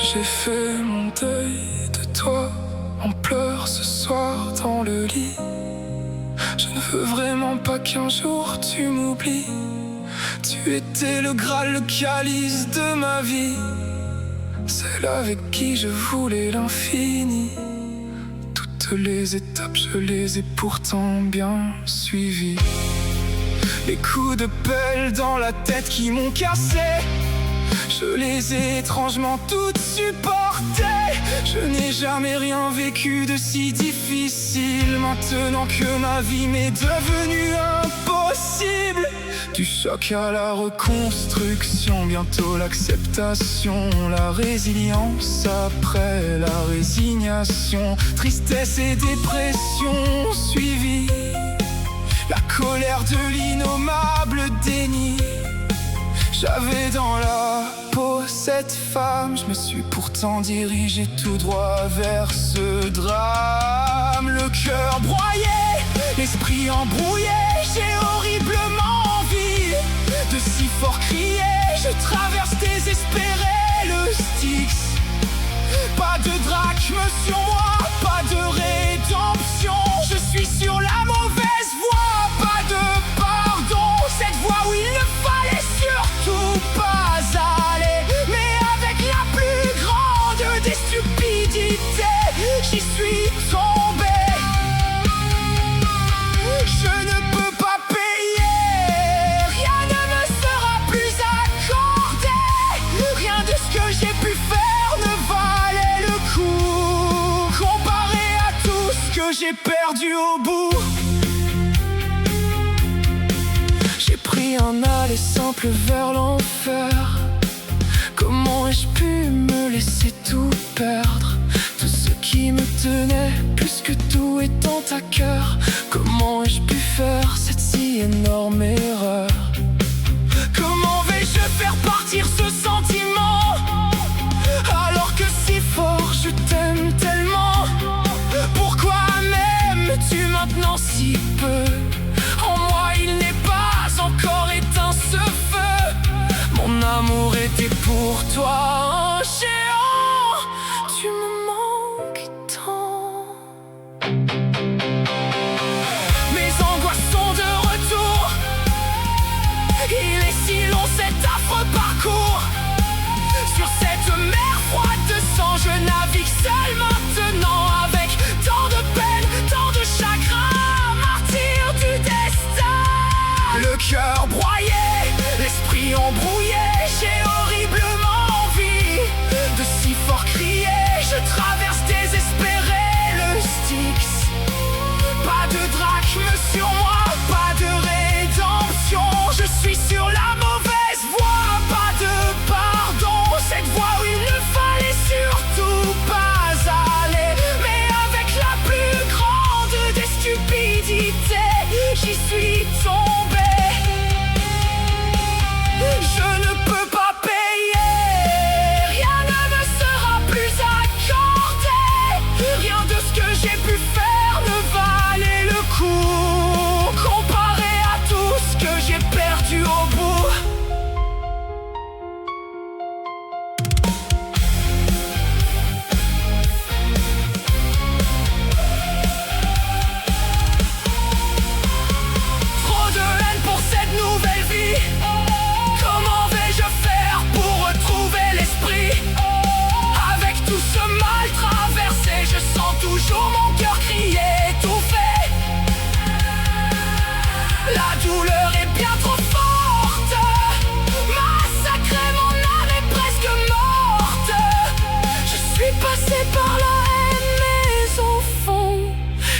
J'ai fait mon deuil de toi en pleurs ce soir dans le lit. Je ne veux vraiment pas qu'un jour tu m'oublies. Tu étais le Graal, le calice de ma vie, celle avec qui je voulais l'infini. Toutes les étapes, je les ai pourtant bien suivies. Les coups de pelle dans la tête qui m'ont cassé, je les ai étrangement toutes supportées. Je n'ai jamais rien vécu de si difficile. Maintenant que ma vie m'est devenue impossible, du choc à la reconstruction, bientôt l'acceptation, la résilience après la résignation, tristesse et dépression suivies, la colère de l'innommable déni. J'avais dans la peau cette femme, je me suis pourtant dirigé tout droit vers ce drame. Le cœur broyé, l'esprit embrouillé, j'ai horriblement envie de si fort crier. Je traverse désespéré le Styx. Pas de drachme sur moi, pas de rédemption. Je suis sur la mauvaise voie, pas de pardon. Cette voie où il ne fallait surtout pas aller, mais avec la plus grande des stupidités, j'y suis tombé. Je ne peux pas payer, rien ne me sera plus accordé. Rien de ce que j'ai pu faire ne valait le coup, comparé à tout ce que j'ai perdu au bout. J'ai pris un aller simple vers l'enfer. Comment ai-je pu me laisser tout perdre? Tout ce qui me tenait plus que tout étant à cœur. Comment ai-je pu faire cette si énorme erreur? Comment vais-je faire partir ce sentiment, alors que si fort je t'aime tellement? Pourquoi m'aimes-tu maintenant si peu? En moi il n'est pas encore éteint ce feu. Mon amour était pour toi un géant. Tu me manques tant. Mes angoisses sont de retour. Il est si long cet affreux parcours. Sur cette mer froide de sang, je navigue seul maintenant, avec tant de peine, tant de chagrin, martyr du destin. Le cœur broyé, l'esprit embrouillé, j'ai horriblement envie de si fort crier. Je traverse désespéré le Styx. Pas de drachme sur moi, pas de rédemption. Je suis sur la mauvaise voie, pas de pardon. Cette voie où il ne fallait surtout pas aller, mais avec la plus grande des stupidités, j'y suis tombé. Je ne peux pas payer, rien ne me sera plus accordé. Rien de ce que j'ai pu faire ne valait le coup, comparé à tout ce que j'ai perdu au bout. Trop de haine pour cette nouvelle vie. Comment vais-je faire pour retrouver l'esprit? Avec tout ce mal traversé, je sens toujours mon cœur crier, étouffé. La douleur est bien trop forte, massacrée, mon âme est presque morte. Je suis passé par la haine, mais au fond,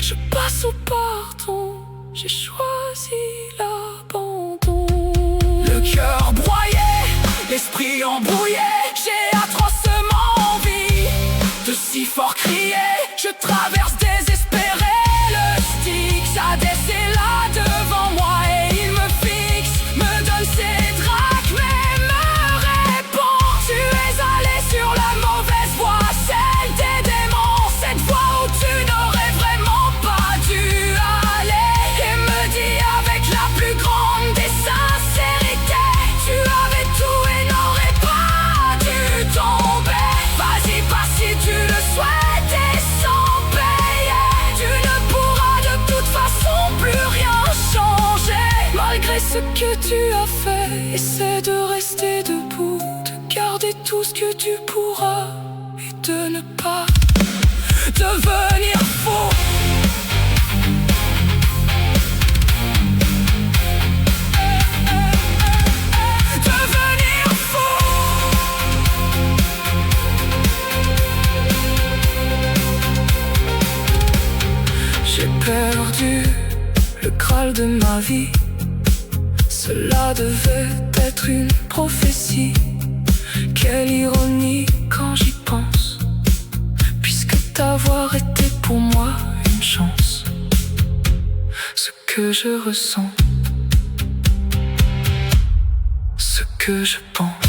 je passe au pardon. J'ai choisi l'abandon. Le cœur broyé, l'esprit embrouillé, j'ai atrocement envie de si fort crier. Je traverse désespéré le Styx. Hadès est là devant moi et il me fixe, me donne ses drachmes et me répond: tu es allé sur la mauvaise voie, celle des démons, cette voie où tu n'aurais vraiment pas dû aller. Et me dit avec la plus grande des sincérités: tu avais tout et n'aurais pas dû tomber. Vas-y, ce que tu as fait. Essaie de rester debout, de garder tout ce que tu pourras et de ne pas devenir fou. Devenir fou. J'ai perdu le Graal de ma vie. Cela devait être une prophétie. Quelle ironie quand j'y pense, puisque t'avoir été pour moi une chance. Ce que je ressens, ce que je pense.